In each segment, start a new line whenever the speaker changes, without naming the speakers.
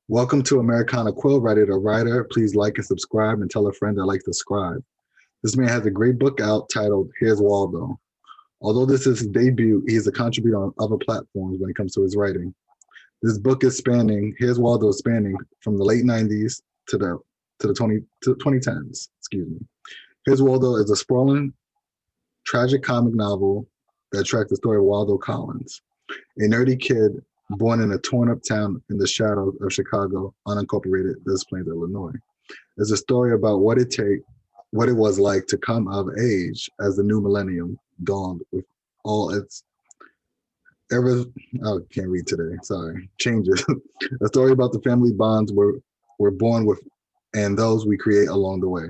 Welcome to Americana Quill, writer to writer. Please like and subscribe and tell a friend that likes to scribe. This man has a great book out titled Here's Waldo. Although this is his debut, he is a contributor on other platforms when it comes to his writing. This book is spanning, Here's Waldo is spanning from the late 90s to the 2010s, excuse me. Here's Waldo is a sprawling, tragic comic novel that tracks the story of Waldo Collins, a nerdy kid born in a torn-up town in the shadows of Chicago-unincorporated Des Plaines, Illinois. It's a story about what it was like to come of age as the new millennium dawned with all its I can't read today. Sorry, changes. A story about the family bonds we're born with and those we create along the way,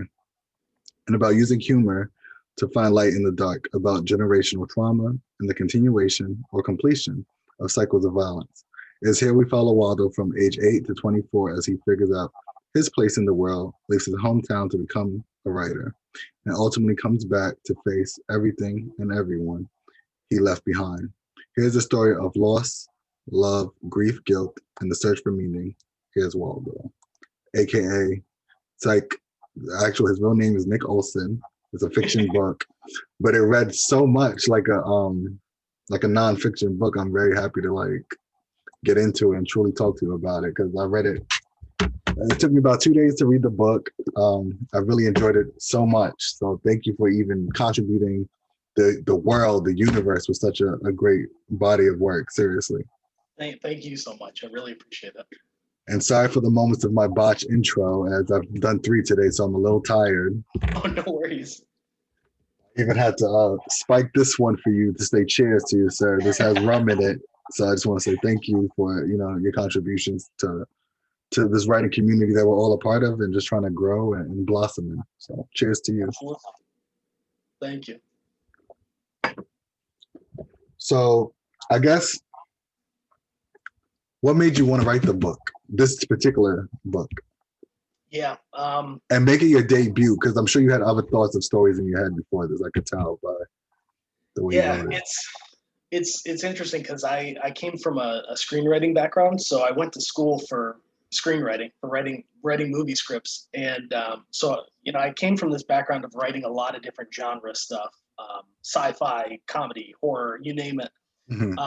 and about using humor to find light in the dark, about generational trauma and the continuation or completion of cycles of violence. It's here we follow Waldo from age 8 to 24 as he figures out his place in the world, leaves his hometown to become a writer, and ultimately comes back to face everything and everyone he left behind. Here's a story of loss, love, grief, guilt, and the search for meaning. Here's Waldo, aka it's like his real name is Nick Olson. It's a fiction book, but it read so much like a nonfiction book. I'm very happy to get into it and truly talk to you about it because I read it. It took me about 2 days to read the book. I really enjoyed it so much. So thank you for even contributing the world, the universe with such a great body of work. Seriously.
Thank you so much. I really appreciate it.
And sorry for the moments of my botch intro, as I've done 3 today, so I'm a little tired.
Oh, no worries.
Even had to spike this one for you to say cheers to you, sir. This has rum in it. So I just want to say thank you for your contributions to this writing community that we're all a part of and just trying to grow and blossom in. So cheers to you.
Absolutely. Thank you.
So I guess what made you want to write the book, this particular book?
Yeah.
And make it your debut, because I'm sure you had other thoughts of stories in your head before this. I could tell by the way you wrote it.
It's interesting because I came from a screenwriting background, so I went to school for screenwriting, for writing movie scripts, and so I came from this background of writing a lot of different genre stuff, sci-fi, comedy, horror, you name it.
Mm-hmm.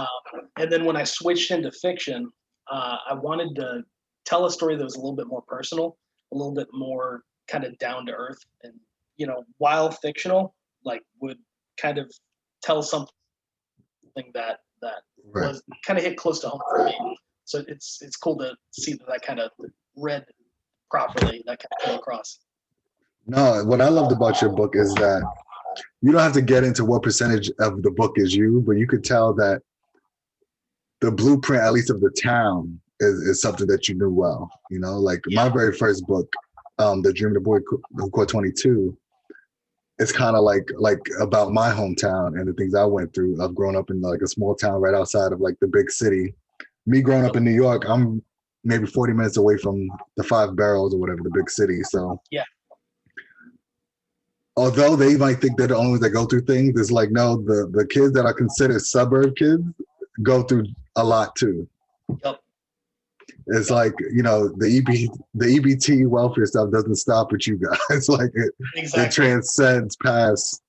And then when I switched into fiction, I wanted to tell a story that was a little bit more personal, a little bit more kind of down to earth, and while fictional, would kind of tell something that
Right.
was kind of hit close to home for me. So it's cool to see that kind of read properly, that kind of came across.
No, what I loved about your book is that you don't have to get into what percentage of the book is you, but you could tell that the blueprint, at least of the town, is something that you knew well. My very first book, The Dream of the Boy Who Caught 22, it's kind of like about my hometown and the things I went through. I've grown up in a small town right outside of the big city. Me growing up in New York, I'm maybe 40 minutes away from the 5 Boroughs or whatever, the big city. So
yeah.
Although they might think they're the only ones that go through things, it's no, the kids that are considered suburb kids go through a lot too.
Yep.
It's the EBT welfare stuff doesn't stop with you guys. It transcends past.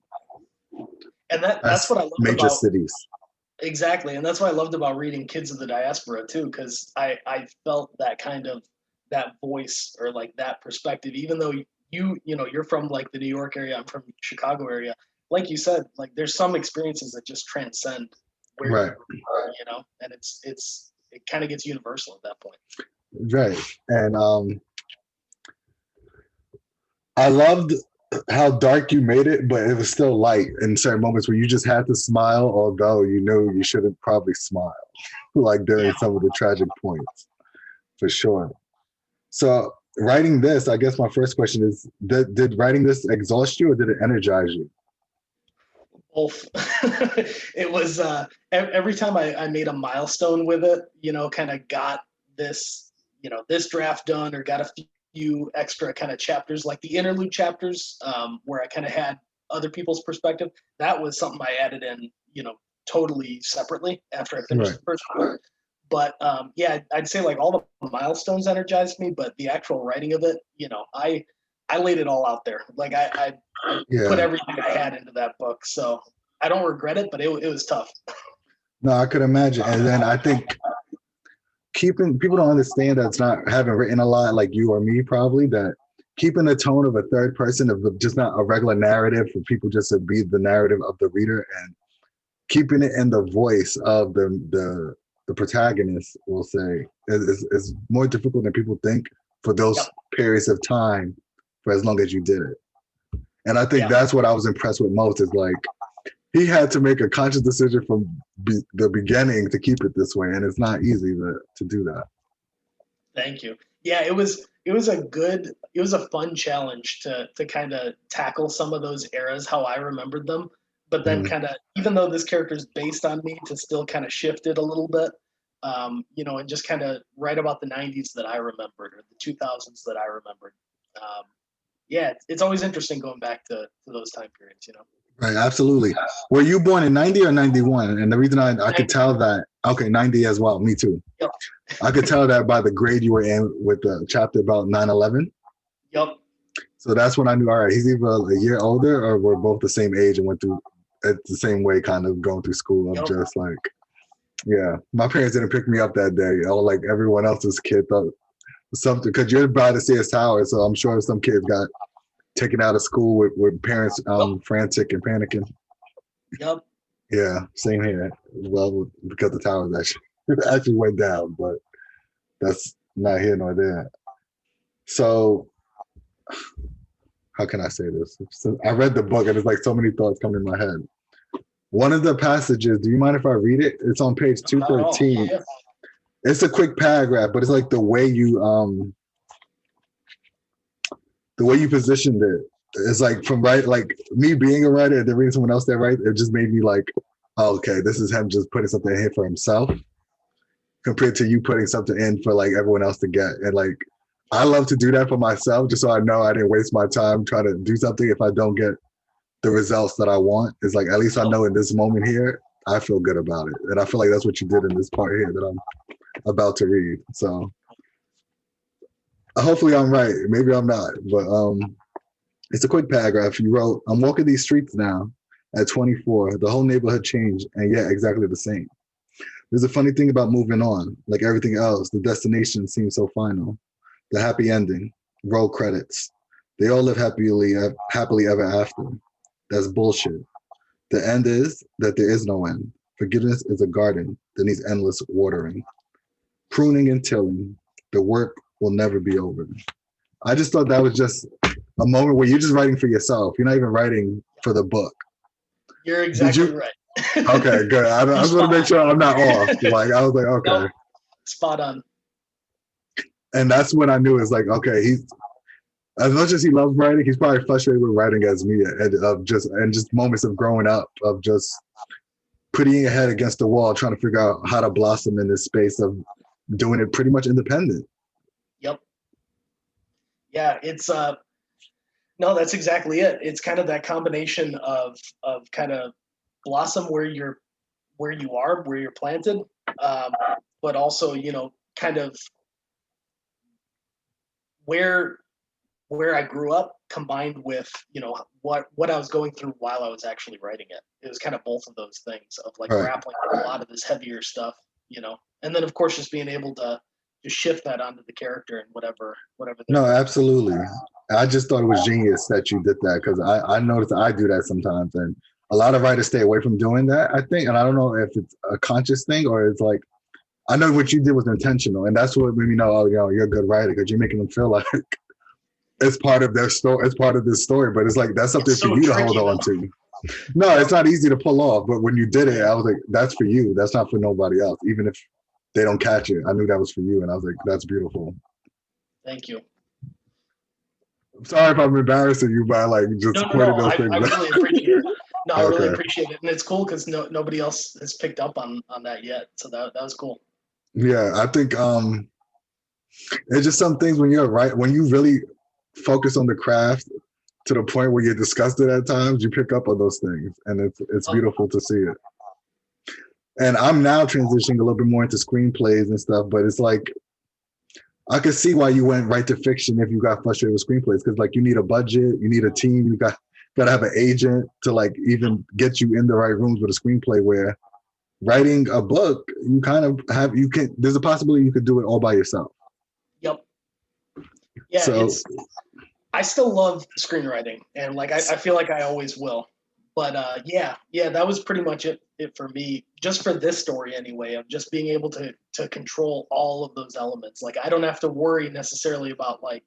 And that's what I love
major
about
cities.
Exactly, and that's what I loved about reading Kids of the Diaspora too, because I felt that kind of that voice or that perspective, even though you're from the New York area, I'm from Chicago area. Like you said, there's some experiences that just transcend where
right.
you are, and it kind of gets universal at that point.
Right, and I loved how dark you made it, but it was still light in certain moments where you just had to smile, although you know you shouldn't probably smile, during some of the tragic points, for sure. So writing this, I guess my first question is, did writing this exhaust you or did it energize you?
Both. It was every time I made a milestone with it, kind of got this, this draft done or got a few extra kind of chapters, like the interlude chapters, where I kind of had other people's perspective. That was something I added in, totally separately after I finished the first one. But yeah, I'd say like all the milestones energized me, but the actual writing of it, I laid it all out there. Like I put
Yeah.
everything I had into that book. So I don't regret it, but it was tough.
No, I could imagine. And then I think keeping people don't understand that it's not having written a lot like you or me probably, that keeping the tone of a third person of just not a regular narrative for people just to be the narrative of the reader, and keeping it in the voice of the protagonist, we'll say, is more difficult than people think for those
Yep.
periods of time, for as long as you did it. And I think that's what I was impressed with most, is like he had to make a conscious decision from the beginning to keep it this way, and it's not easy to do that.
Thank you. Yeah, it was a fun challenge to kind of tackle some of those eras how I remembered them, but then kind of, even though this character is based on me, to still kind of shift it a little bit, and just kind of write about the 90s that I remembered, or the 2000s that I remembered. Yeah, it's always interesting going back to those time periods.
Right, absolutely. Were you born in 90 or 91? And the reason I could tell that, okay, 90 as well, me too.
Yep.
I could tell that by the grade you were in with the chapter about 9/11.
Yep.
So that's when I knew, all right, he's either a year older or we're both the same age and went through it the same way, kind of going through school. I'm just like, yeah, my parents didn't pick me up that day. All like everyone else's kid thought something, because you're about to see his tower. So I'm sure some kids got taken out of school with parents frantic and panicking.
Yep.
Yeah, same here. Well, because the towers actually went down, but that's not here nor there. So, how can I say this? So I read the book and there's like so many thoughts coming in my head. One of the passages, do you mind if I read it? It's on page 213. It's a quick paragraph, but it's like the way you positioned it. It's like from like me being a writer and then reading someone else that writes, it just made me like, oh, okay, this is him just putting something in here for himself compared to you putting something in for like everyone else to get. And like, I love to do that for myself just so I know I didn't waste my time trying to do something if I don't get the results that I want. It's like, at least I know in this moment here, I feel good about it. And I feel like that's what you did in this part here that I'm about to read. So hopefully I'm right. Maybe I'm not, but it's a quick paragraph. You wrote, I'm walking these streets now at 24. The whole neighborhood changed, and yet exactly the same. There's a funny thing about moving on. Like everything else, the destination seems so final. The happy ending, roll credits. They all live happily ever after. That's bullshit. The end is that there is no end. Forgiveness is a garden that needs endless watering. Pruning and tilling. The work will never be over. I just thought that was just a moment where you're just writing for yourself. You're not even writing for the book.
You're exactly right.
Okay, good. I just want to make sure I'm not off. Like I was like, okay.
Nope. Spot on.
And that's when I knew it's like, okay, he's, as much as he loves writing, he's probably frustrated with writing as me, and just moments of growing up, of just putting your head against the wall, trying to figure out how to blossom in this space of doing it pretty much independent.
Yep. Yeah, it's no, that's exactly it. It's kind of that combination of kind of blossom where you are, where you're planted, but also, kind of where I grew up combined with, what I was going through while I was actually writing it. It was kind of both of those things of like grappling with a lot of this heavier stuff, and then of course just being able to shift that onto the character and whatever.
No, absolutely. I just thought it was genius that you did that, because I noticed I do that sometimes, and a lot of writers stay away from doing that, I think. And I don't know if it's a conscious thing or it's like, I know what you did was intentional, and that's what made me know, oh, you're a good writer, because you're making them feel like it's part of their story, it's part of this story. But it's like, that's something for you to hold on to. No, it's not easy to pull off, but when you did it, I was like, that's for you. That's not for nobody else. Even if they don't catch it, I knew that was for you, and I was like, that's beautiful.
Thank you.
I'm sorry if I'm embarrassing you by like just pointing those things.
I really appreciate it. No, I really appreciate it, and it's cool because nobody else has picked up on that yet. So that was cool.
Yeah, I think it's just some things when when you really focus on the craft to the point where you're disgusted at times, you pick up on those things, and it's beautiful to see it. And I'm now transitioning a little bit more into screenplays and stuff, but it's like I could see why you went right to fiction if you got frustrated with screenplays, because like you need a budget, you need a team, you gotta have an agent to like even get you in the right rooms with a screenplay. Where writing a book, you kind of have there's a possibility you could do it all by yourself.
Yep. Yeah,
so
I still love screenwriting, and like I feel like I always will. But yeah, that was pretty much it for me, just for this story anyway, of just being able to control all of those elements. Like I don't have to worry necessarily about like,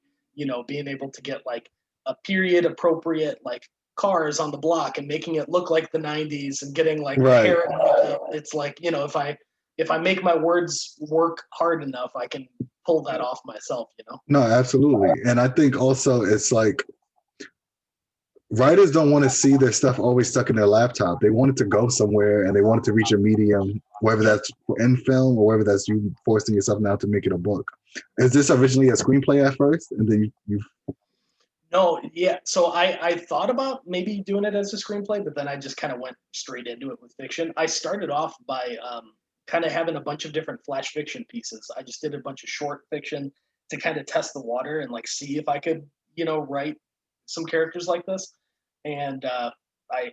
being able to get like a period appropriate like cars on the block and making it look like the 90s and getting like
right.
hair and makeup. It's like, if I make my words work hard enough, I can pull that off myself,
No, absolutely. And I think also it's like writers don't want to see their stuff always stuck in their laptop. They want it to go somewhere and they want it to reach a medium, whether that's in film or whether that's you forcing yourself now to make it a book. Is this originally a screenplay at first? And then you
No, yeah. So I thought about maybe doing it as a screenplay, but then I just kind of went straight into it with fiction. I started off by kind of having a bunch of different flash fiction pieces. I just did a bunch of short fiction to kind of test the water and like see if I could, write some characters like this. And I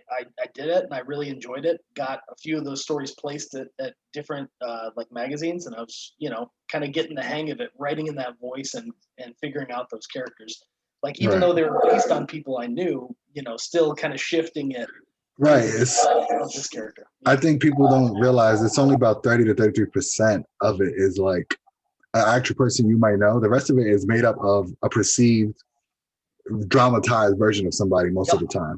did it and I really enjoyed it. Got a few of those stories placed at different like magazines, and I was, kind of getting the hang of it, writing in that voice and figuring out those characters. Like even though they were based on people I knew, still kind of shifting it.
Right.
Of this character.
I think people don't realize it's only about 30 to 33% of it is like an actual person you might know. The rest of it is made up of a perceived dramatized version of somebody most of the time.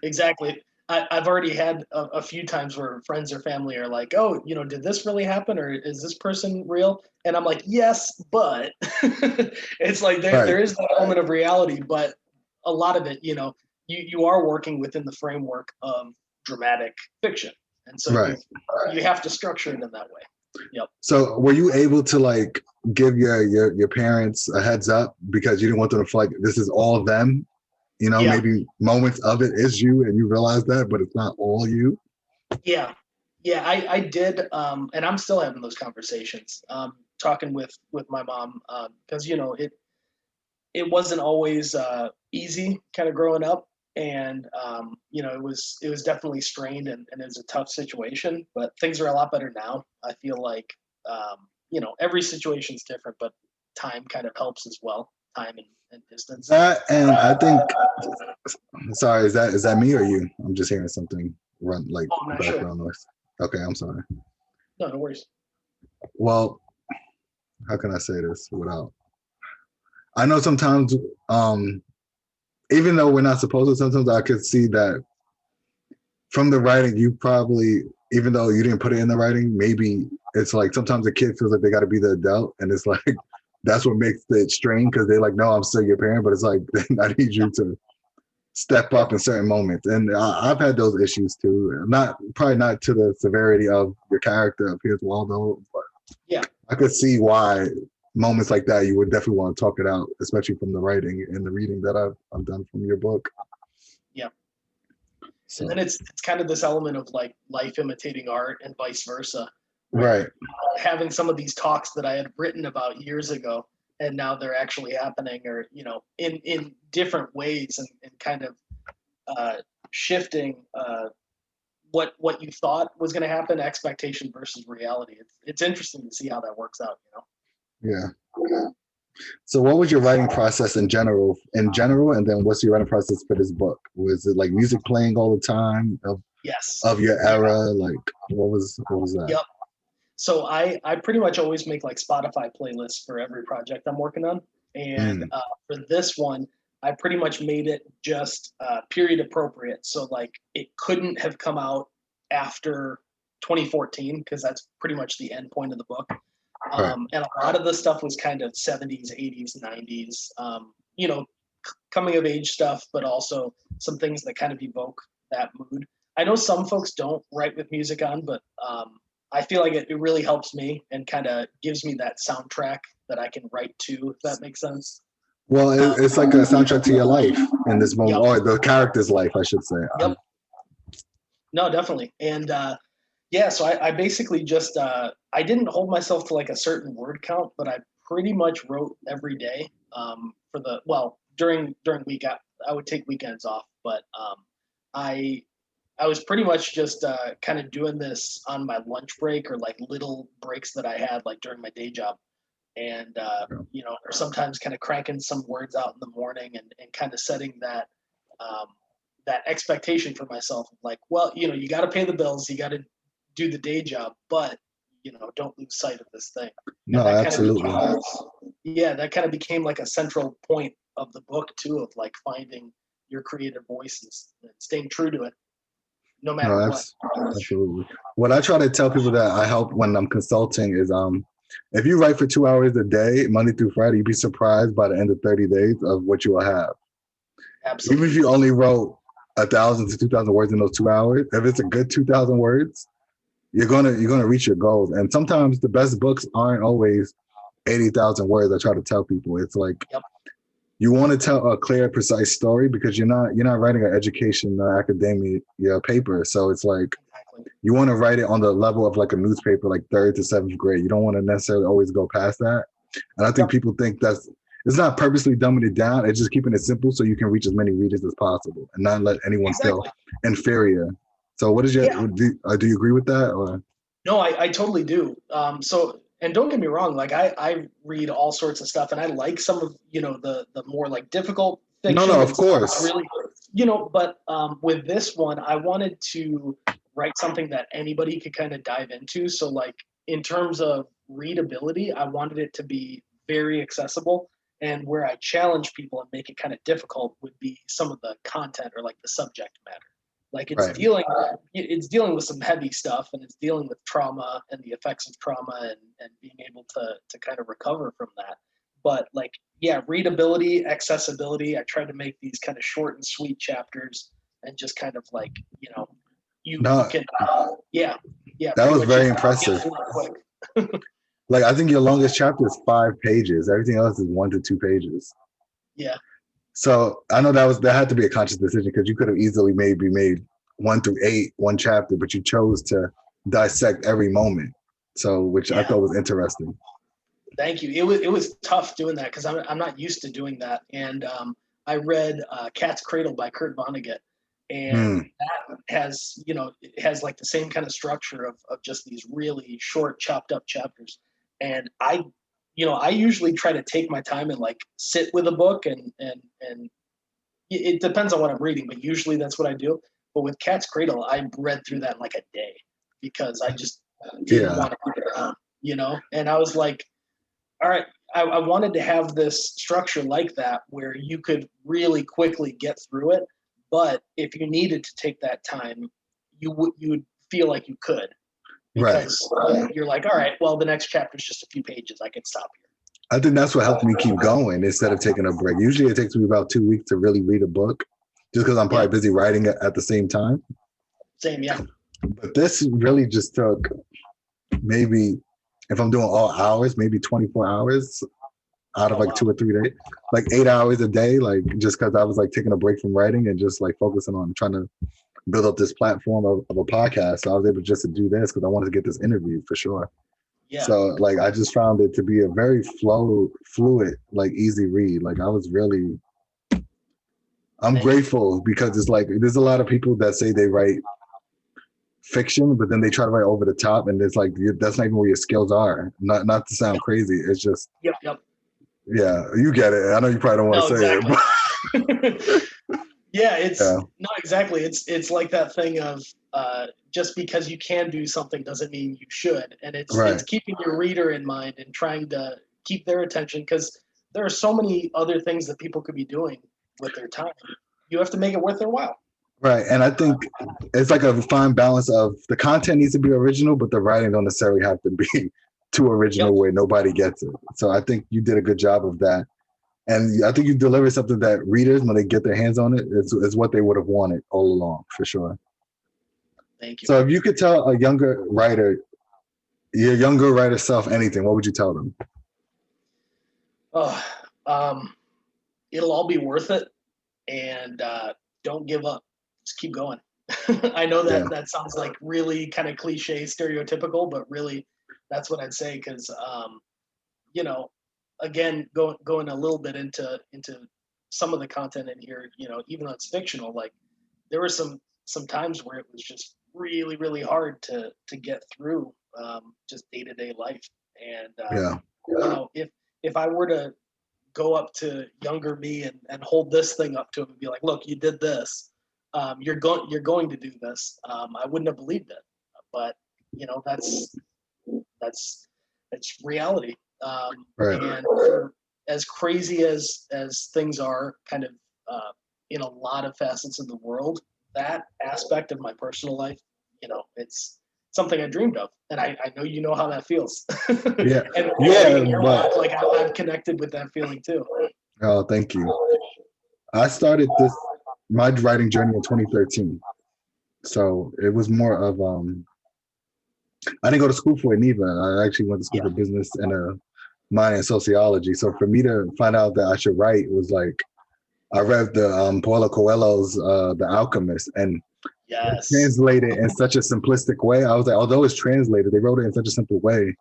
Exactly. I've already had a few times where friends or family are like, oh, did this really happen, or is this person real? And I'm like, yes, but it's like there is that element of reality, but a lot of it, you are working within the framework of dramatic fiction. And so you have to structure it in that way. Yep.
So were you able to like give your parents a heads up because you didn't want them to feel like this is all them? Maybe moments of it is you and you realize that, but it's not all you.
Yeah, I did. And I'm still having those conversations, talking with my mom, because, it wasn't always easy kind of growing up. And, it was definitely strained and it was a tough situation, but things are a lot better now. I feel like, every situation is different, but time kind of helps as well. Time and distance.
That, and I think, sorry, is that me or you? I'm just hearing something run like background noise. Okay, I'm sorry.
No worries.
Well, how can I say this without? I know sometimes, even though we're not supposed to, sometimes I could see that from the writing, you probably, even though you didn't put it in the writing, maybe it's like sometimes a kid feels like they got to be the adult, and it's like that's what makes it strain because they're like, no, I'm still your parent, but it's like I need you to step up in certain moments. And I've had those issues too. Probably not to the severity of your character of Piers Waldo, but
yeah, I
could see why moments like that you would definitely want to talk it out, especially from the writing and the reading that I've done from your book.
Yeah. So. And then it's kind of this element of like life imitating art and vice versa.
Right.
Having some of these talks that I had written about years ago, and now they're actually happening, or in different ways, and kind of shifting what you thought was going to happen, expectation versus reality. It's interesting to see how that works out.
Yeah. So what was your writing process in general, and then what's your writing process for this book? Was it like music playing all the time of your era? Like what was that?
Yep. So I pretty much always make like Spotify playlists for every project I'm working on. And for this one, I pretty much made it just period appropriate. So like it couldn't have come out after 2014 because that's pretty much the end point of the book. And a lot of the stuff was kind of 70s, 80s, 90s, coming of age stuff, but also some things that kind of evoke that mood. I know some folks don't write with music on, but I feel like it really helps me and kind of gives me that soundtrack that I can write to, if that makes sense.
Well, it's like a soundtrack to your life in this moment, or the character's life, I should say.
Yep. No, definitely. And Yeah, so I basically just I didn't hold myself to like a certain word count, but I pretty much wrote every day. For the well during week I would take weekends off, but I I was pretty much just kind of doing this on my lunch break or like little breaks that I had like during my day job, and or sometimes kind of cranking some words out in the morning and kind of setting um, that expectation for myself, like, well, you got to pay the bills, you got to do the day job, but don't lose sight of this thing. And
No,
that kind of
absolutely.
that kind of became like a central point of the book too, of like finding your creative voices and staying true to it no
No,
matter what.
absolutely. What I try to tell people that I help when I'm consulting is if you write for 2 hours a day, Monday through Friday, you'd be surprised by the end of 30 days of what you will have.
Absolutely.
Even if you only wrote 1,000 to 2,000 words in those 2 hours, if it's a good 2,000 words, you're gonna reach your goals. And sometimes the best books aren't always 80,000 words. I try to tell people it's like
Yep.
you want to tell a clear, precise story because you're not writing an education academia paper. So it's like
Exactly.
you want to write it on the level of like a newspaper, like third to seventh grade. You don't want to necessarily always go past that. And I think
Yep.
people think it's not purposely dumbing it down. It's just keeping it simple so you can reach as many readers as possible and not let anyone feel
Exactly.
inferior. So what is your,
Yeah.
do you agree with that? Or
No, I totally do. So, and don't get me wrong, like I read all sorts of stuff, and I like some of the more like difficult
no,
fiction
no, of
and some
course.
really, but with this one, I wanted to write something that anybody could kind of dive into. So, like in terms of readability, I wanted it to be very accessible, and where I challenge people and make it kind of difficult would be some of the content or like the subject matter. Like
Right.
it's dealing with some heavy stuff, and it's dealing with trauma and the effects of trauma, and being able to kind of recover from that. But like, yeah, readability, accessibility, I tried to make these kind of short and sweet chapters, and just kind of like, you
No,
can yeah, yeah,
that
pretty
was
much
very
just get
impressive.
through it quick.
Like I think your longest chapter is 5 pages. Everything else is 1 to 2 pages.
Yeah,
So I know that had to be a conscious decision because you could have easily maybe made 1 through 8 one chapter, but you chose to dissect every moment. So which I
yeah.
thought was interesting.
Thank you. It was tough doing that because I'm not used to doing that. And I read Cat's Cradle by Kurt Vonnegut, and
Hmm.
that it has like the same kind of structure of just these really short, chopped up chapters. And I usually try to take my time and like sit with a book, and it depends on what I'm reading, but usually that's what I do. But with Cat's Cradle, I read through that in like a day because I just didn't
Yeah.
want to put it down, And I was like, all right, I wanted to have this structure like that where you could really quickly get through it, but if you needed to take that time, you would feel like you could,
Right.
because you're like, all right, well, the next chapter is just a few pages, I can stop here.
I think that's what helped me keep going instead of taking a break. Usually it takes me about 2 weeks to really read a book just because I'm
Yeah,
probably busy writing it at the same time.
same. Yeah,
But this really just took maybe, if I'm doing all hours, maybe 24 hours out of
oh
like
wow,
2 or 3 days, like 8 hours a day, like just because I was like taking a break from writing and just like focusing on trying to build up this platform of a podcast. So I was able just to do this because I wanted to get this interview for sure.
yeah,
So like I just found it to be a very fluid, like easy read. Like I'm
thank you.
grateful because it's like there's a lot of people that say they write fiction, but then they try to write over the top, and it's like that's not even where your skills are. Not to sound
Yep,
crazy, it's just
yep, yep.
yeah, you get it. I know you probably don't want
No,
to say it,
exactly.
but
Yeah, it's
yeah,
no, exactly. It's like that thing of just because you can do something doesn't mean you should, and it's
right.
keeping your reader in mind and trying to keep their attention, because there are so many other things that people could be doing with their time. You have to make it worth their while.
Right. And I think it's like a fine balance of the content needs to be original, but the writing don't necessarily have to be too
Yep.
original where nobody gets it. So I think you did a good job of that. And I think you delivered something that readers, when they get their hands on it, is what they would have wanted all along, for sure.
Thank you.
So if you could tell a younger writer, your younger writer self, anything, what would you tell them?
Oh, it'll all be worth it, and don't give up. Just keep going. I know that
Yeah.
that sounds like really kind of cliche, stereotypical, but really that's what I'd say because you know, again, going a little bit into some of the content in here, you know, even though it's fictional, like there were some times where it was just really really hard to get through just day to day life, and
Yeah.
you know, if I were to go up to younger me and hold this thing up to him and be like, look, you did this. You're going to do this. I wouldn't have believed it, but you know that's that's reality.
Right.
And for as crazy as things are, kind of in a lot of facets of the world, that aspect of my personal life, you know, it's something I dreamed of, and I know you know how that feels.
Yeah.
And
Yeah.
reading your
But
work, like I've connected with that feeling too.
oh, thank you. I started my writing journey in 2013. So it was more of I didn't go to school for it neither. I actually went to school
Yeah,
for business and a minor in sociology. So for me to find out that I should write was like I read the Paulo Coelho's The Alchemist, and
yes,
translated in such a simplistic way. I was like, although it's translated, they wrote it in such a simple way, and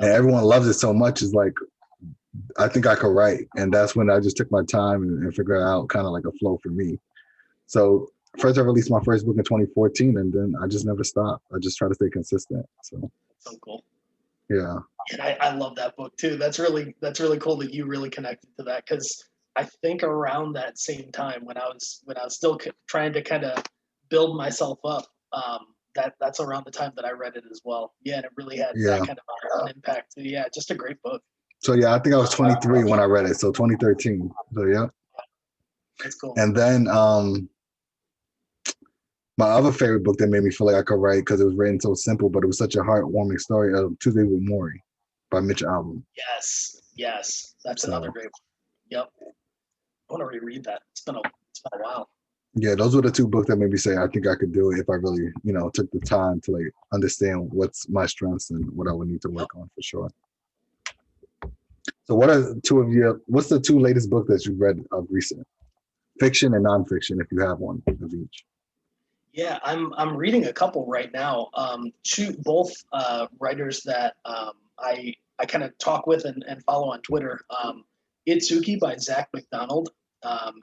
yep.
everyone loves it so much. It's like I think I could write, and that's when I just took my time and figured out kind of like a flow for me. So first, I released my first book in 2014, and then I just never stopped. I just try to stay consistent. So
So cool.
yeah,
And I love that book too. That's really cool that you really connected to that because I think around that same time when I was still trying to kind of build myself up, that's around the time that I read it as well. Yeah, and it really had that
yeah.
kind of an impact. Yeah, just a great book.
So yeah, I think I was 23 when I read it. So 2013. So yeah,
That's cool.
and then my other favorite book that made me feel like I could write because it was written so simple, but it was such a heartwarming story of Tuesday with Morrie by Mitch Albom.
Yes, yes, that's another
So
great one. Yep, I want to reread that. It's been a while.
yeah, those were the two books that made me say I think I could do it if I really, took the time to like understand what's my strengths and what I would need to
Yep.
work on for sure. So what's the two latest book that you've read of recent? Fiction and nonfiction, if you have one of each.
Yeah, I'm reading a couple right now. Both writers that I kind of talk with and follow on Twitter. Itsuki by Zach McDonald.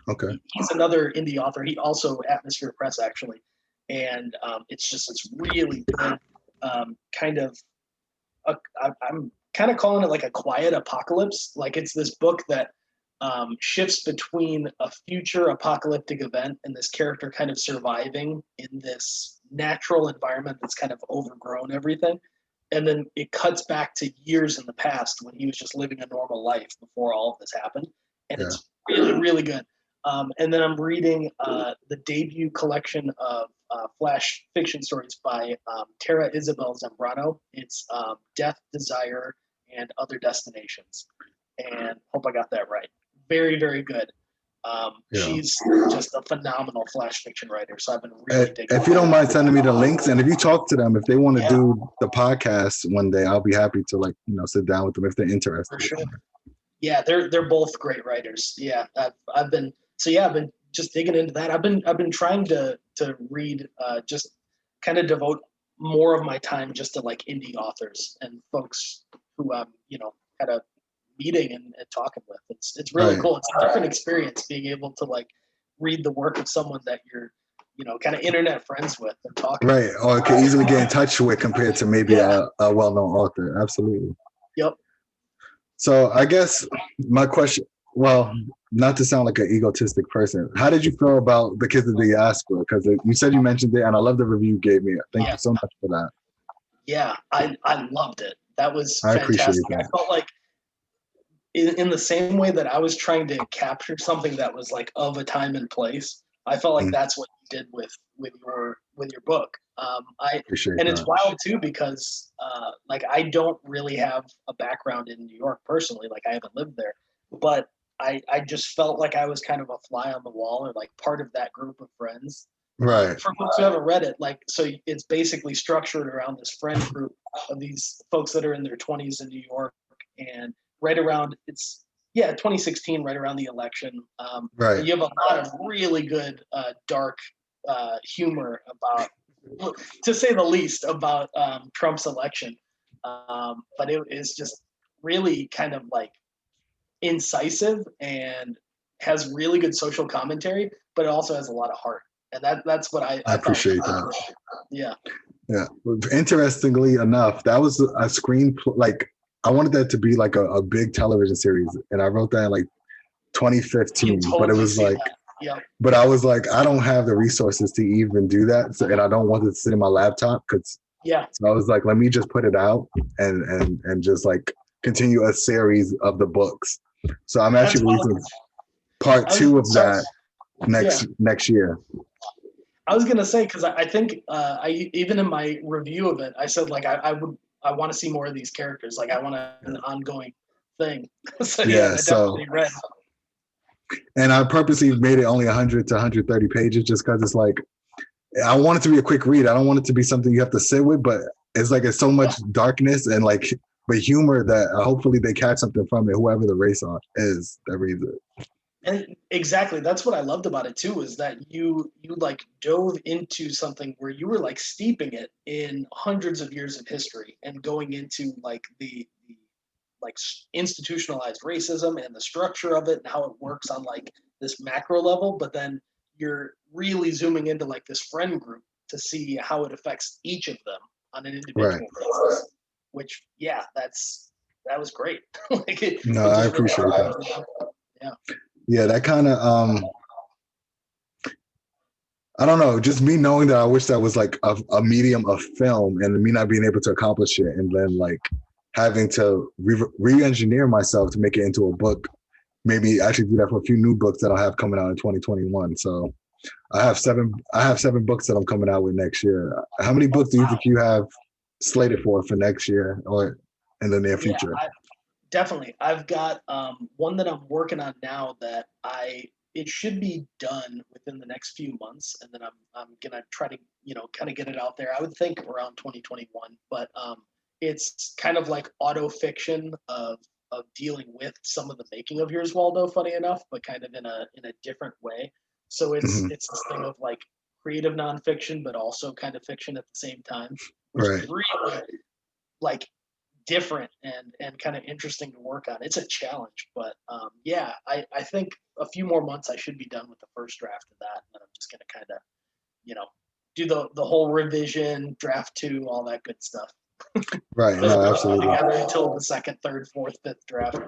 Okay.
He's another indie author. He also Atmosphere Press actually, and it's really good. Kind of I'm kind of calling it like a quiet apocalypse. Like it's this book that shifts between a future apocalyptic event and this character kind of surviving in this natural environment that's kind of overgrown everything. And then it cuts back to years in the past when he was just living a normal life before all of this happened. And
Yeah.
it's really, really good. And then I'm reading the debut collection of flash fiction stories by Tara Isabel Zambrano. It's Death, Desire, and Other Destinations. And hope I got that right. Very, very good.
Yeah.
She's just a phenomenal flash fiction writer. So I've been really digging.
If you don't mind sending me the links, and if you talk to them, if they want to
Yeah,
do the podcast one day, I'll be happy to sit down with them if they're interested.
for sure. Yeah, they're both great writers. Yeah, I've been I've been just digging into that. I've been trying to read just kind of devote more of my time just to like indie authors and folks who I'm kind of meeting and talking with. It's really
Right.
cool. It's a different experience being able to like read the work of someone that you're kind of internet friends with and talking.
Right. Or could easily get in touch with compared to maybe
Yeah.
a well-known author. Absolutely.
Yep.
So I guess my question, well, not to sound like an egotistic person, how did you feel about The Kids of the Diaspora? Because you said you mentioned it, and I love the review you gave me. Thank you so much for that.
Yeah, I loved it. That was
I appreciate
fantastic. I
that.
felt like in the same way that I was trying to capture something that was like of a time and place, I felt like
Mm,
that's what you did with your book.
appreciate
And it's
that.
wild too because like I don't really have a background in New York personally. Like I haven't lived there, but I just felt like I was kind of a fly on the wall or like part of that group of friends.
Right.
For folks who haven't read it, like so it's basically structured around this friend group of these folks that are in their 20s in New York, and right around 2016, right around the election.
Right.
You have a lot of really good dark humor about, to say the least, about Trump's election. But it is just really kind of like incisive and has really good social commentary, but it also has a lot of heart. And that's what I
appreciate
thought
that.
Yeah.
Yeah. Interestingly enough, that was a screen, like, I wanted that to be like a big television series. And I wrote that in like 2015, but it was like,
yeah.
But I was like, I don't have the resources to even do that. So, and I don't want it to sit in my laptop.
Yeah.
So I was like, let me just put it out and just like continue a series of the books. So I'm actually releasing part 2 of that next year.
I was gonna say, because I think I even in my review of it, I said like I want to see more of these characters. Like I want an ongoing thing. So I definitely read.
And I purposely made it only 100 to 130 pages just because it's like, I want it to be a quick read. I don't want it to be something you have to sit with, but it's like it's so much darkness and like, but humor that hopefully they catch something from it, whoever the race is that reads it.
And exactly, that's what I loved about it too, is that you like dove into something where you were like steeping it in hundreds of years of history and going into like the like institutionalized racism and the structure of it and how it works on like this macro level, but then you're really zooming into like this friend group to see how it affects each of them on an individual basis. Which that was great. Like
I appreciate that. Yeah, that kind of I don't know, just me knowing that I wish that was like a medium of film and me not being able to accomplish it, and then like having to re-engineer myself to make it into a book. Maybe actually do that for a few new books that I'll have coming out in 2021. So I have 7 books that I'm coming out with next year. How many books do you think you have slated for next year or in the near future?
Definitely. I've got one that I'm working on now that it should be done within the next few months, and then I'm gonna try to kind of get it out there. I would think around 2021, but it's kind of like auto fiction of dealing with some of the making of Here's Waldo, funny enough, but kind of in a different way. So it's this thing of like creative nonfiction, but also kind of fiction at the same time, which is really like different and kind of interesting to work on. It's a challenge, but I think a few more months I should be done with the first draft of that, and then I'm just gonna kind of do the whole revision, draft 2, all that good stuff.
Right. No, absolutely.
Together until the 2nd, 3rd, 4th, 5th draft.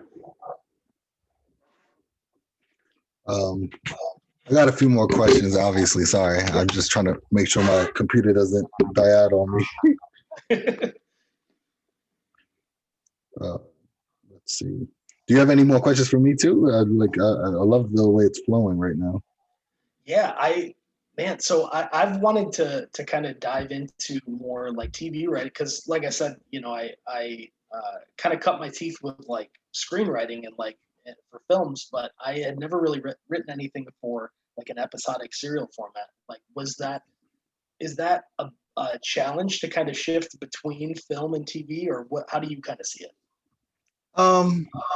I got a few more questions, obviously. Sorry. I'm just trying to make sure my computer doesn't die out on me. Let's see. Do you have any more questions for me too? I love the way it's flowing right now.
Yeah, so I've wanted to kind of dive into more like TV writing, because like I said, I kind of cut my teeth with like screenwriting and like for films, but I had never really written anything for like an episodic serial format. Like, is that a challenge to kind of shift between film and TV, or what? How do you kind of see it?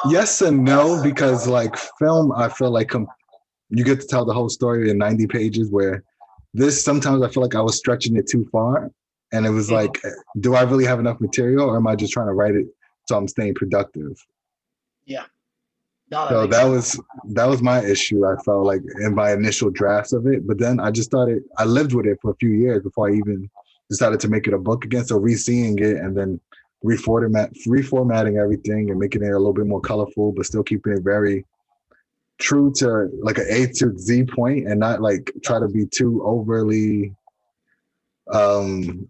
Yes and no, because like film, I feel like you get to tell the whole story in 90 pages, where this sometimes I feel like I was stretching it too far, and it was like, do I really have enough material, or am I just trying to write it so I'm staying productive?
Yeah.
So that was my issue. I felt like in my initial drafts of it, but then I lived with it for a few years before I even decided to make it a book again. So re-seeing it and then reformatting everything and making it a little bit more colorful, but still keeping it very true to like an A to Z point, and not like try to be too overly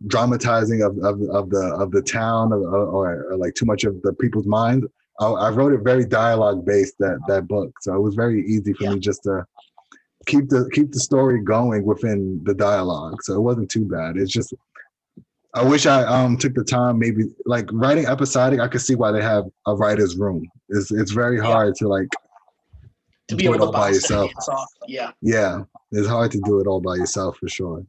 dramatizing of the town or like too much of the people's mind. I wrote it very dialogue based, that book, so it was very easy for me just to keep the story going within the dialogue. So it wasn't too bad. It's just I wish I took the time, maybe like writing episodic. I could see why they have a writer's room. It's very hard to like
to be able to
by yourself.
Yeah,
it's hard to do it all by yourself for sure.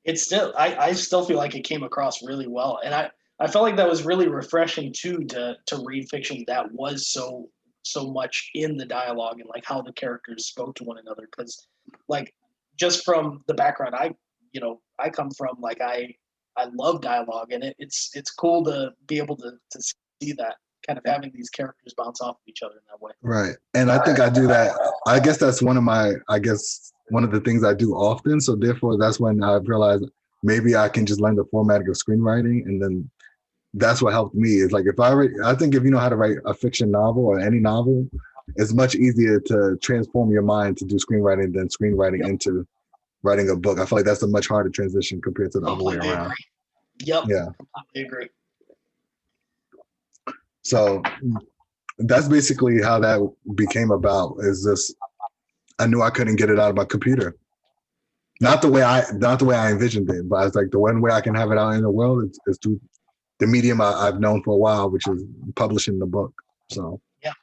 It's still I still feel like it came across really well, and I felt like that was really refreshing too, to read fiction that was so much in the dialogue and like how the characters spoke to one another, because like just from the background I come from, like I love dialogue, and it's cool to be able to see that, kind of having these characters bounce off of each other in that way.
Right. And I think I do that. I guess that's one of the things I do often. So therefore, that's when I realized maybe I can just learn the formatting of screenwriting. And then that's what helped me is like, I think if you know how to write a fiction novel or any novel, it's much easier to transform your mind to do screenwriting than screenwriting into writing a book. I feel like that's a much harder transition compared to the other way around.
Yep.
Yeah.
I agree.
So that's basically how that became about. Is this? I knew I couldn't get it out of my computer. Not the way I envisioned it, but it's like the one way I can have it out in the world is through the medium I've known for a while, which is publishing the book. So
yeah,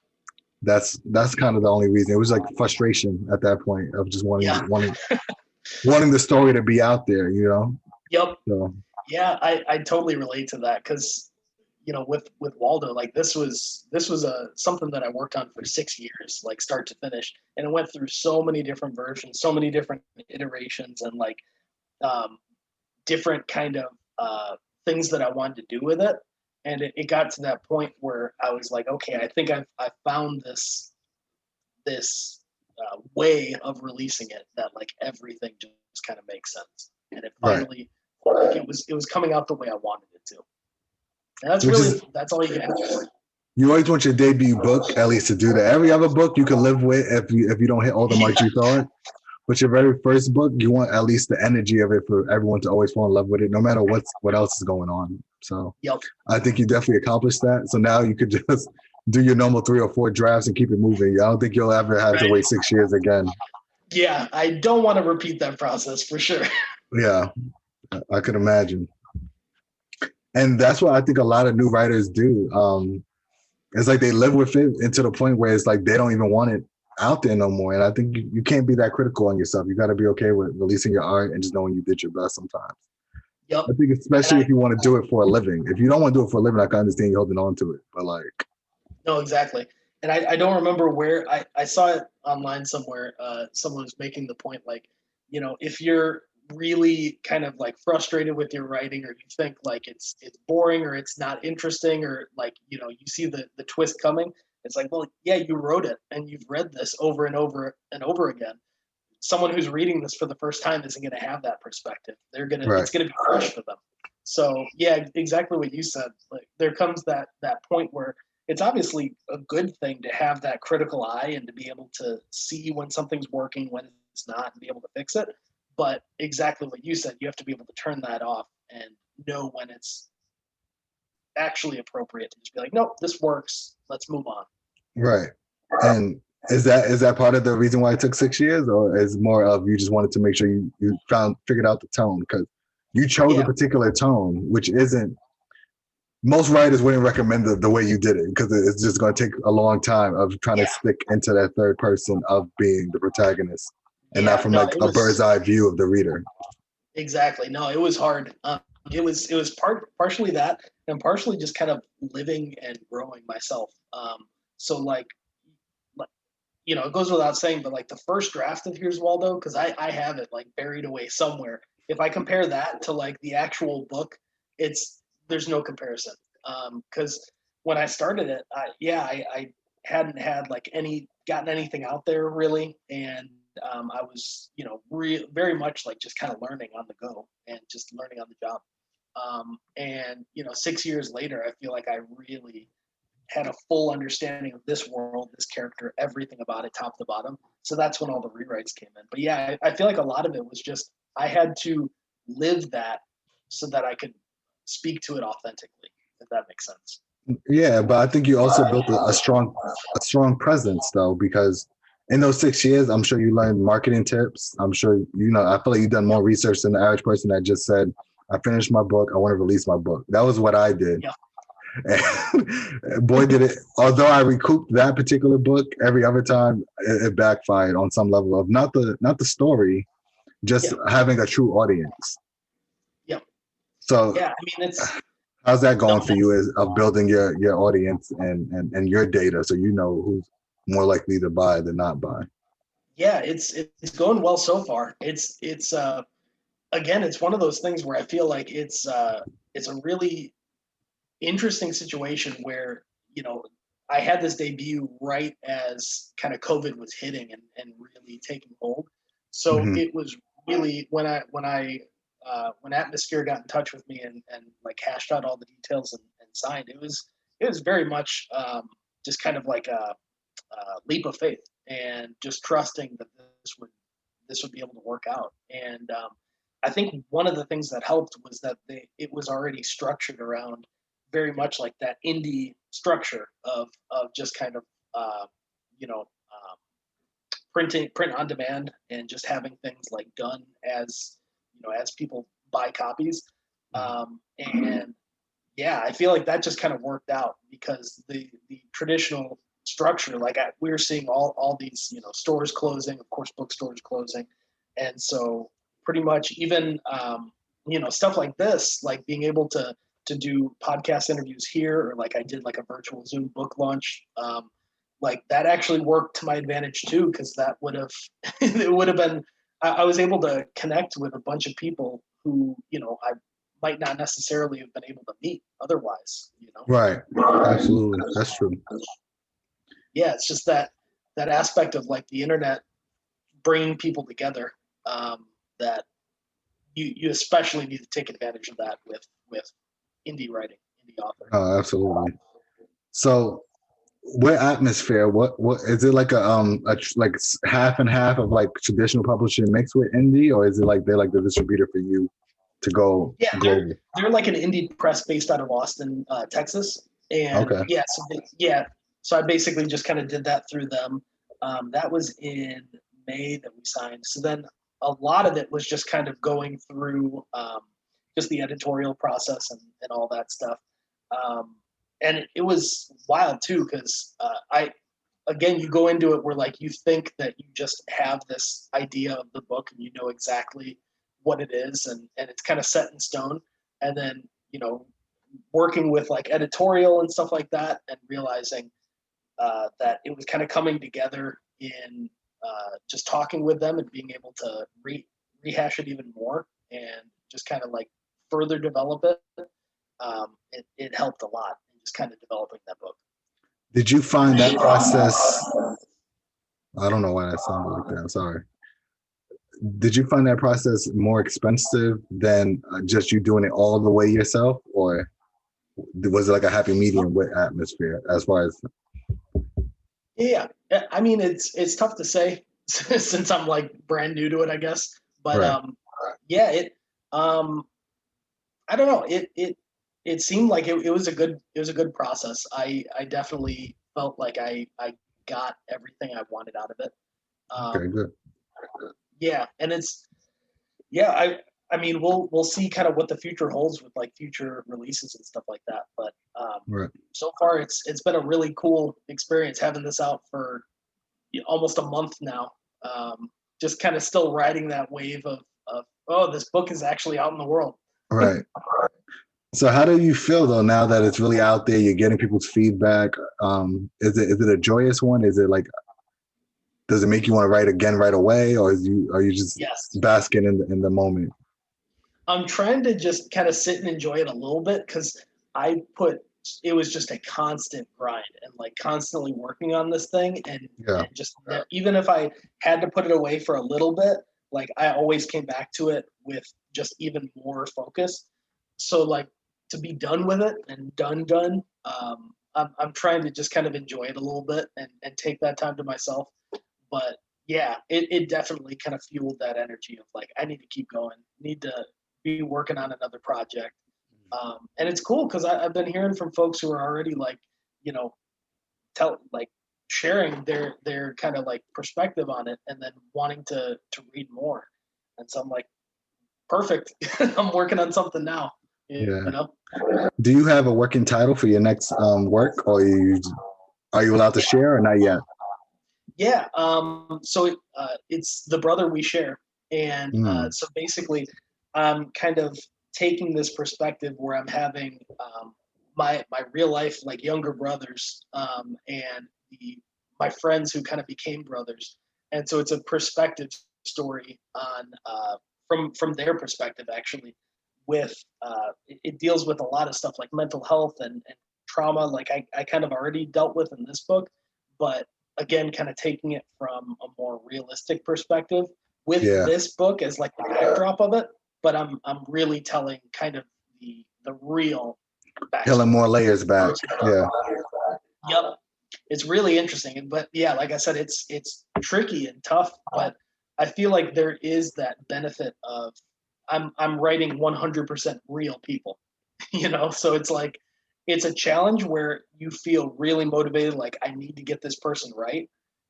that's kind of the only reason. It was like frustration at that point of just wanting the story to be out there, you know.
Yep.
So
yeah, I totally relate to that, because with Waldo, like this was something that I worked on for 6 years, like start to finish, and it went through so many different versions, so many different iterations, and like different kind of things that I wanted to do with it. And it got to that point where I was like, okay, I think I found this way of releasing it that like everything just kind of makes sense, and it finally like, it was coming out the way I wanted it to. And that's all you can do.
You always want your debut book at least to do that. Every other book you can live with if you don't hit all the marks you thought. But your very first book, you want at least the energy of it for everyone to always fall in love with it, no matter what else is going on. So
yep.
I think you definitely accomplished that. So now you could just do your normal 3 or 4 drafts and keep it moving. I don't think you'll ever have to wait 6 years again.
Yeah, I don't want to repeat that process for sure.
Yeah, I could imagine. And that's what I think a lot of new writers do. It's like they live with it into the point where it's like they don't even want it out there no more. And I think you can't be that critical on yourself. You got to be okay with releasing your art and just knowing you did your best sometimes.
Yep.
I think especially if you want to do it for a living. If you don't want to do it for a living, I can understand you holding on to it. But like,
no, exactly. And I don't remember where I saw it online somewhere. Someone was making the point, like, if you're really kind of like frustrated with your writing, or you think like it's boring or it's not interesting, or like you see the twist coming, it's like, well, yeah, you wrote it and you've read this over and over and over again. Someone who's reading this for the first time isn't going to have that perspective. It's going to be fresh for them. So yeah, exactly what you said. Like there comes that point where it's obviously a good thing to have that critical eye and to be able to see when something's working, when it's not, and be able to fix it. But exactly what you said, you have to be able to turn that off and know when it's actually appropriate to just be like, nope, this works. Let's move on.
Right. And is that part of the reason why it took 6 years, or is more of you just wanted to make sure you figured out the tone? Because you chose a particular tone, which isn't, most writers wouldn't recommend the way you did it, because it's just going to take a long time of trying to stick into that third person of being the protagonist and not from a bird's eye view of the reader.
Exactly. No, it was hard. It was partially that, and partially just kind of living and growing myself. So like, it goes without saying, but like the first draft of Here's Waldo, because I have it like buried away somewhere. If I compare that to like the actual book, there's no comparison. Because when I started it, I hadn't had like gotten anything out there really, and I was very much like just kind of learning on the go and just learning on the job. And 6 years later, I feel like I really had a full understanding of this world, this character, everything about it, top to bottom. So that's when all the rewrites came in. But yeah, I feel like a lot of it was just I had to live that so that I could speak to it authentically, if that makes sense.
Yeah, but I think you also built a strong presence though, because in those 6 years, I'm sure you learned marketing tips. I'm sure I feel like you've done more research than the average person that just said, I finished my book, I want to release my book. That was what I did.
Yeah.
And boy, did it. Although I recouped that particular book, every other time it backfired on some level of not the story, just having a true audience.
Yeah.
So
yeah, I mean,
how's that going for you, is of building your audience and your data, so you know who's more likely to buy than not buy?
Yeah, it's going well so far. It's again, it's one of those things where I feel like it's a really interesting situation where, you know, I had this debut right as kind of COVID was hitting and really taking hold. So
Hmm.
it was really when Atmosphere got in touch with me and like hashed out all the details and signed, it was very much just kind of like a leap of faith and just trusting that this would be able to work out. And I think one of the things that helped was that it was already structured around very much like that indie structure of just kind of you know print on demand and just having things like done as as people buy copies. And yeah, I feel like that just kind of worked out because the traditional structure, like we were seeing all these stores closing, of course, bookstores closing, and so pretty much even stuff like this, like being able to do podcast interviews here, or like I did like a virtual Zoom book launch. Like that actually worked to my advantage too, because that would have it would have been I was able to connect with a bunch of people who I might not necessarily have been able to meet otherwise.
Right. Absolutely. That's true.
Yeah, it's just that aspect of like the internet bringing people together, that you especially need to take advantage of that with indie writing, indie authoring.
Oh, absolutely. So, what atmosphere? What is it like like half and half of like traditional publishing mixed with indie, or is it like they're like the distributor for you to go
Yeah,
global?
they're like an indie press based out of Austin, Texas, and
Okay.
yeah, so I basically just kind of did that through them. That was in May that we signed. So then a lot of it was just kind of going through just the editorial process and all that stuff. Um, and it was wild too because I again, you go into it where like you think that you just have this idea of the book and you know exactly what it is, and it's kind of set in stone. And then working with like editorial and stuff like that, and realizing that it was kind of coming together in just talking with them and being able to rehash it even more and just kind of like further develop it. It helped a lot in just kind of developing that book.
Did you find that process? I don't know why that sounded like that. I'm sorry. Did you find that process more expensive than just you doing it all the way yourself, or was it like a happy medium with atmosphere as far as?
Yeah, I mean it's tough to say since I'm like brand new to it, I guess. But
Right.
yeah, um, I don't know. It seemed like it was a good process. I definitely felt like I got everything I wanted out of it.
Okay.
Um,
Good.
yeah, and yeah, I mean we'll see kind of what the future holds with like future releases and stuff like that. But
Right.
so far it's been a really cool experience having this out for almost a month now. Just kind of still riding that wave of oh, this book is actually out in the world.
Right. So how do you feel though now that it's really out there? You're getting people's feedback. Is it a joyous one? Is it like, does it make you want to write again right away, or are you just
Yes,
basking in the moment?
I'm trying to just kind of sit and enjoy it a little bit because I put it was just a constant grind and like constantly working on this thing
Yeah.
and just even if I had to put it away for a little bit, like I always came back to it with just even more focus. So like to be done with it and done, I'm trying to just kind of enjoy it a little bit and take that time to myself. But yeah, it definitely kind of fueled that energy of like I need to keep going, need to be working on another project. And it's cool because I've been hearing from folks who are already like, you know, like sharing their kind of like perspective on it, and then wanting to read more. And so I'm like, perfect. I'm working on something now. You
Yeah.
know?
Do you have a working title for your next work, or are you allowed to
Yeah,
share or not yet?
yeah. So it's the brother we share, and
Mm,
so basically, I'm kind of taking this perspective where I'm having my real life like younger brothers, and my friends who kind of became brothers. And so it's a perspective story on from their perspective, actually. With it deals with a lot of stuff like mental health and trauma, like I kind of already dealt with in this book, but again, kind of taking it from a more realistic perspective with this book as like the backdrop of it. But I'm really telling kind of the real backstory.
Peeling more layers back. Yeah.
Yep. It's really interesting. But yeah, like I said, it's tricky and tough, but I feel like there is that benefit of I'm writing 100% real people, you know? So it's like, it's a challenge where you feel really motivated, like I need to get this person right.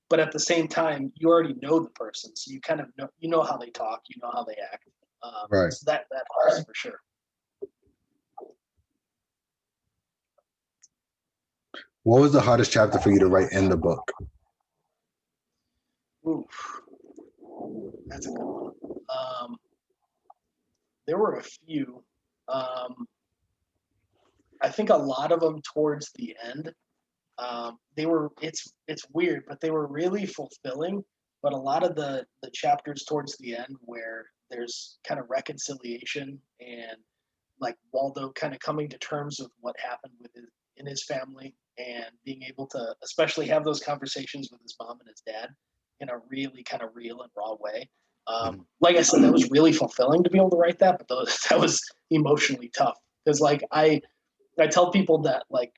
But at the same time, you already know the person. So you kind of know, you know how they talk, you know how they act.
Right.
So that helps for sure.
What was the hardest chapter for you to write in the book?
Ooh, that's a good one. There were a few. I think a lot of them towards the end. They were. It's weird, but they were really fulfilling. But a lot of the chapters towards the end, where there's kind of reconciliation and like Waldo kind of coming to terms with what happened in his family and being able to especially have those conversations with his mom and his dad in a really kind of real and raw way. Like I said, that was really fulfilling to be able to write that, but that was emotionally tough because like I tell people that like,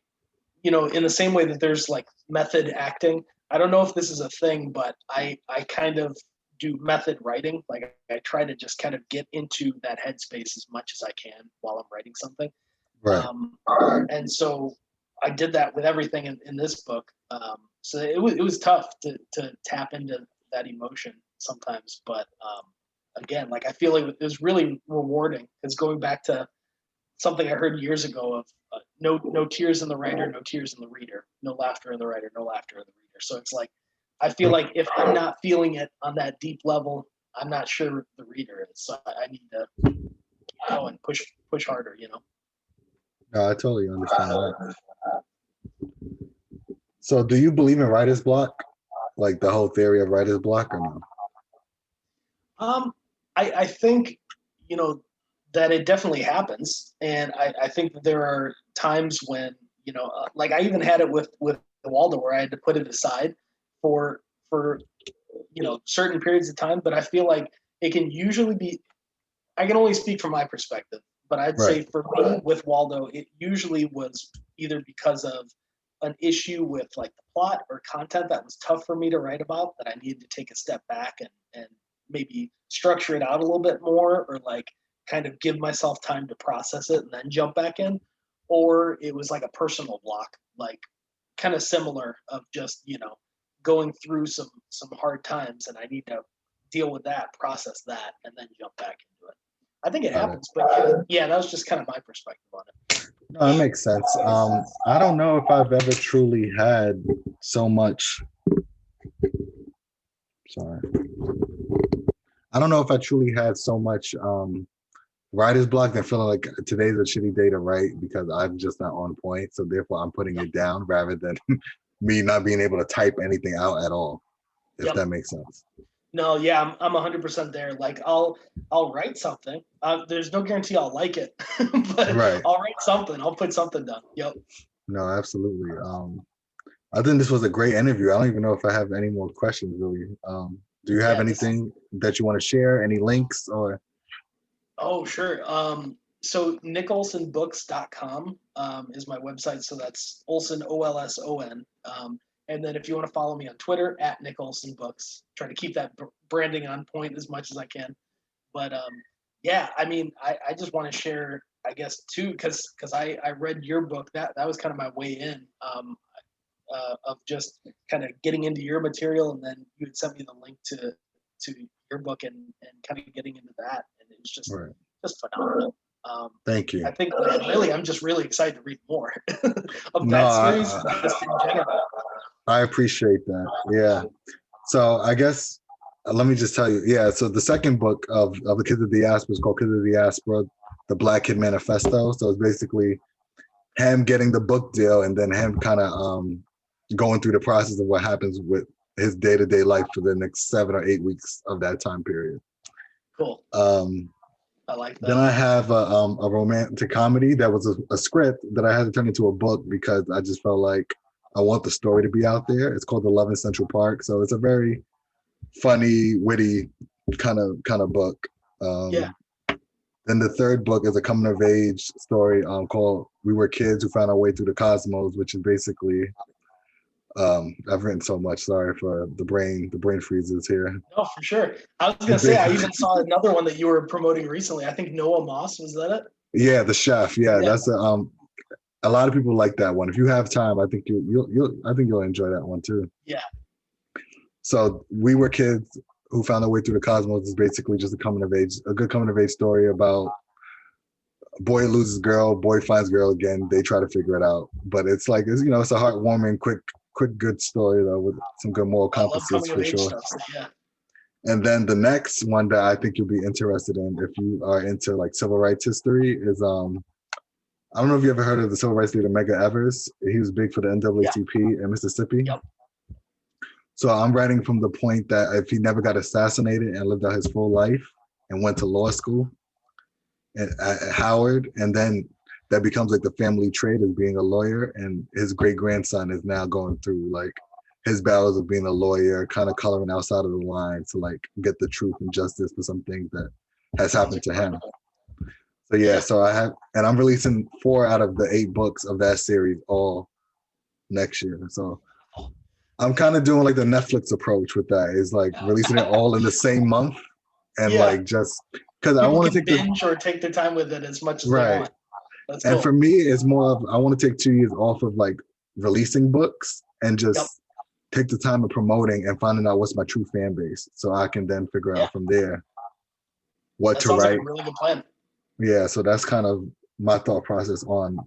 you know, in the same way that there's like method acting, I don't know if this is a thing, but I kind of do method writing. Like I try to just kind of get into that headspace as much as I can while I'm writing something.
Right.
And so I did that with everything in this book. So it was tough to tap into that emotion sometimes, but again, like I feel like it was really rewarding because going back to something I heard years ago of no tears in the writer, no tears in the reader, no laughter in the writer, no laughter in the reader. So it's like I feel like if I'm not feeling it on that deep level, I'm not sure the reader is. So I need to keep going, push harder, you know.
No, I totally understand that. So do you believe in writer's block? Like the whole theory of writer's block or no?
I think, you know, that it definitely happens. And I think that there are times when, you know, like I even had it with Waldo where I had to put it aside for, you know, certain periods of time. But I feel like it can usually be, I can only speak from my perspective, but I'd say for me with Waldo, it usually was either because of an issue with like the plot or content that was tough for me to write about that I needed to take a step back and maybe structure it out a little bit more or like kind of give myself time to process it and then jump back in. Or it was like a personal block, like kind of similar of just, you know, going through some hard times and I need to deal with that, process that, and then jump back into it. I think it happens, but yeah, that was just kind of my perspective on it.
No, that makes sense. I don't know if I've ever truly had so much. Sorry. I don't know if I truly had so much writer's block and feeling like today's a shitty day to write because I'm just not on point. So therefore I'm putting it down rather than me not being able to type anything out at all, if that makes sense.
No, yeah, I'm 100% there. Like I'll write something. There's no guarantee I'll like it, but I'll write something. I'll put something down. Yep.
No, absolutely. I think this was a great interview. I don't even know if I have any more questions really. Do you have anything that you want to share? Any links or?
Oh, sure. So nickolsonbooks.com is my website. So that's Olson, Olson. And then if you want to follow me on Twitter, at Nick Olson Books, try to keep that branding on point as much as I can. But yeah, I mean, I just want to share, I guess, too, because I read your book. That was kind of my way in of just kind of getting into your material. And then you had sent me the link to your book and kind of getting into that. And it was just phenomenal.
Thank you.
I think really, I'm just really excited to read more of that series just in general.
I appreciate that. Yeah. So I guess let me just tell you. Yeah. So the second book of the Kids of the Diaspora is called Kids of the Diaspora, the Black Kid Manifesto. So it's basically him getting the book deal and then him kind of going through the process of what happens with his day-to-day life for the next 7 or 8 weeks of that time period.
Cool.
Um,
I like that.
then I have a romantic comedy that was a script that I had to turn into a book because I just felt like I want the story to be out there. It's called The Love in Central Park. So it's a very funny, witty kind of book.
Yeah.
Then the third book is a coming of age story called We Were Kids Who Found Our Way Through the Cosmos, which is basically I've written so much. Sorry for the brain freezes here.
No, for sure. I was gonna say I even saw another one that you were promoting recently. I think Noah Moss, was that it?
Yeah, The Chef. Yeah,
Yeah.
that's a lot of people like that one. If you have time, I think you'll enjoy that one too.
Yeah.
So We Were Kids Who Found Their Way Through the Cosmos is basically just a good coming of age story about a boy loses girl, boy finds girl again. They try to figure it out, but it's like it's a heartwarming, quick, good story though with some good moral compasses for sure.
Stuff, so yeah.
And then the next one that I think you'll be interested in if you are into like civil rights history is I don't know if you ever heard of the civil rights leader Medgar Evers. He was big for the NAACP in Mississippi.
Yep.
So I'm writing from the point that if he never got assassinated and lived out his full life and went to law school at Howard, and then that becomes like the family trait of being a lawyer, and his great grandson is now going through like his battles of being a lawyer, kind of coloring outside of the line to like get the truth and justice for some things that has happened to him. So yeah, so I'm releasing 4 out of the 8 books of that series all next year. So I'm kind of doing like the Netflix approach with that, is like releasing it all in the same month, and like just because I want to take
binge or take their time with it as much as they want. That's
and
cool.
for me, it's more of I want to take 2 years off of like releasing books and just take the time of promoting and finding out what's my true fan base, so I can then figure out from there what to write.
Like a really good plan.
Yeah, so that's kind of my thought process on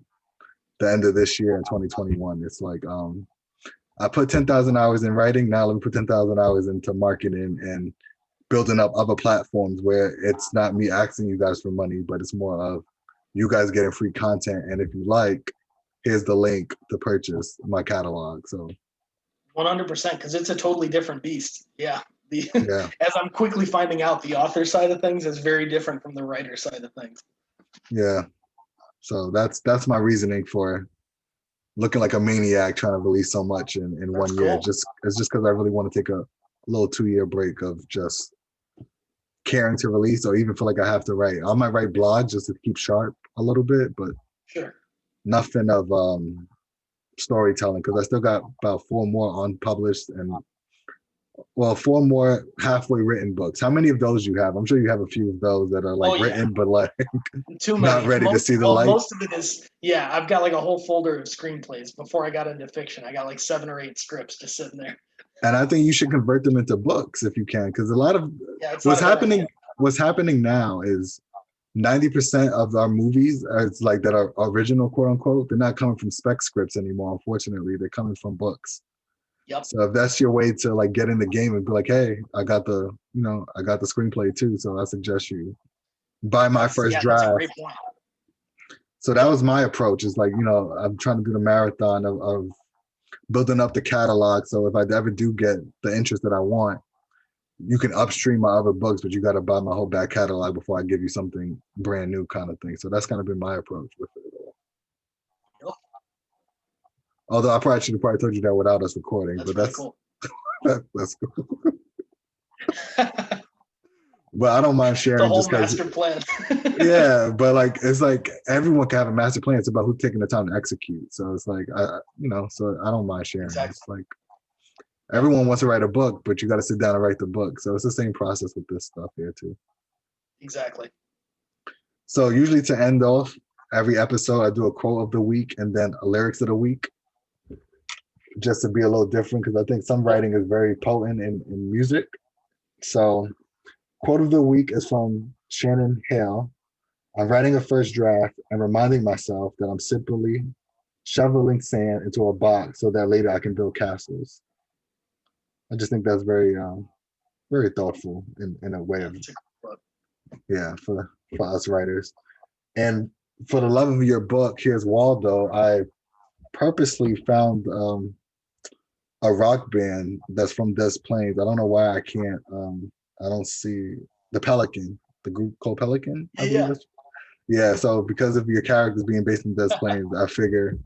the end of this year in 2021. It's like I put 10,000 hours in writing. Now let me put 10,000 hours into marketing and building up other platforms where it's not me asking you guys for money, but it's more of you guys getting free content. And if you like, here's the link to purchase my catalog. So
100%, because it's a totally different beast. Yeah.
Yeah.
As I'm quickly finding out, the author side of things is very different from the writer side of things.
Yeah. So that's my reasoning for looking like a maniac trying to release so much in 1 year. It's just because I really want to take a little 2-year break of just caring to release, or even feel like I have to write. I might write blogs just to keep sharp a little bit, but nothing of storytelling, because I still got about 4 more unpublished and 4 more halfway written books. How many of those you have? I'm sure you have a few of those that are like written, but like
too many.
Not ready to see the light.
Most of it is, I've got like a whole folder of screenplays. Before I got into fiction, I got like 7 or 8 scripts just sitting there.
And I think you should convert them into books if you can, because a lot of what's happening now is 90% of our movies it's like that are original, quote unquote. They're not coming from spec scripts anymore. Unfortunately, they're coming from books.
Yep.
So if that's your way to like get in the game and be like, hey, I got the screenplay too, so I suggest you buy my first draft. That's a great point. So that was my approach. Is like, I'm trying to do the marathon of building up the catalog. So if I ever do get the interest that I want, you can upstream my other books, but you got to buy my whole back catalog before I give you something brand new, kind of thing. So that's kind of been my approach with it all. Although I probably should have told you that without us recording, but that's cool. That's cool. But I don't mind sharing.
The whole master plan.
Yeah, but like it's like everyone can have a master plan. It's about who's taking the time to execute. So it's like so I don't mind sharing. Exactly. It's like everyone wants to write a book, but you got to sit down and write the book. So it's the same process with this stuff here too.
Exactly.
So usually to end off every episode, I do a quote of the week and then a lyrics of the week, just to be a little different, because I think some writing is very potent in music. So quote of the week is from Shannon Hale. I'm writing a first draft and reminding myself that I'm simply shoveling sand into a box so that later I can build castles. I just think that's very, very thoughtful in a way of, for us writers. And for the love of your book, here's Waldo. I purposely found a rock band that's from Des Plaines. I don't know why I can't. I don't see the Pelican, the group called Pelican. I believe
Yeah.
that's. Yeah. So because of your characters being based in Des Plaines, I figure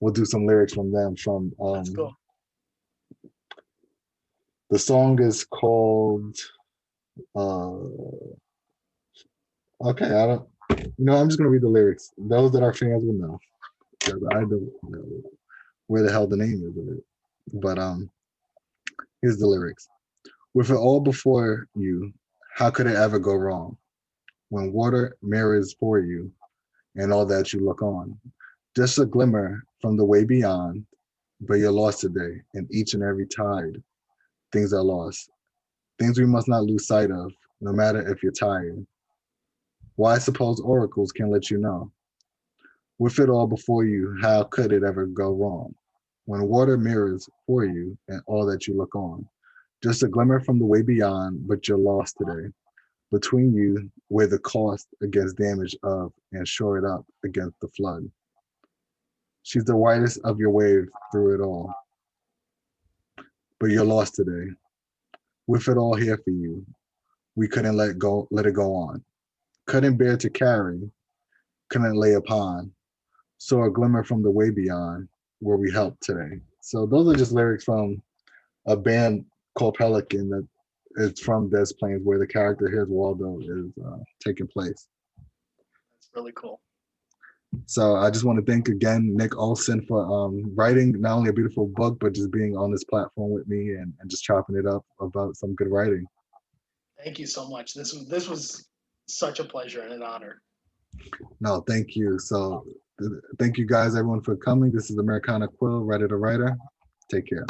we'll do some lyrics from them. From
That's cool.
the song is called. Uh, okay, I don't. I'm just gonna read the lyrics. Those that are fans will know because I don't know where the hell the name is of it. But here's the lyrics. With it all before you, how could it ever go wrong? When water mirrors for you and all that you look on, just a glimmer from the way beyond, but you're lost today in each and every tide. Things are lost. Things we must not lose sight of, no matter if you're tired. Why suppose oracles can let you know? With it all before you, how could it ever go wrong? When water mirrors for you and all that you look on, just a glimmer from the way beyond, but you're lost today. Between you, weigh the cost against damage of and shore it up against the flood. She's the widest of your wave through it all, but you're lost today. With it all here for you, we couldn't let it go on. Couldn't bear to carry, couldn't lay upon. So a glimmer from the way beyond, where we help today. So those are just lyrics from a band called Pelican that is from Des Plaines, where the character here's Waldo is taking place.
That's really cool.
So I just want to thank again Nick Olson for writing not only a beautiful book, but just being on this platform with me and just chopping it up about some good writing.
Thank you so much. This was such a pleasure and an honor.
No, thank you. So thank you guys, everyone, for coming. This is Americana Quill, writer to writer. Take care.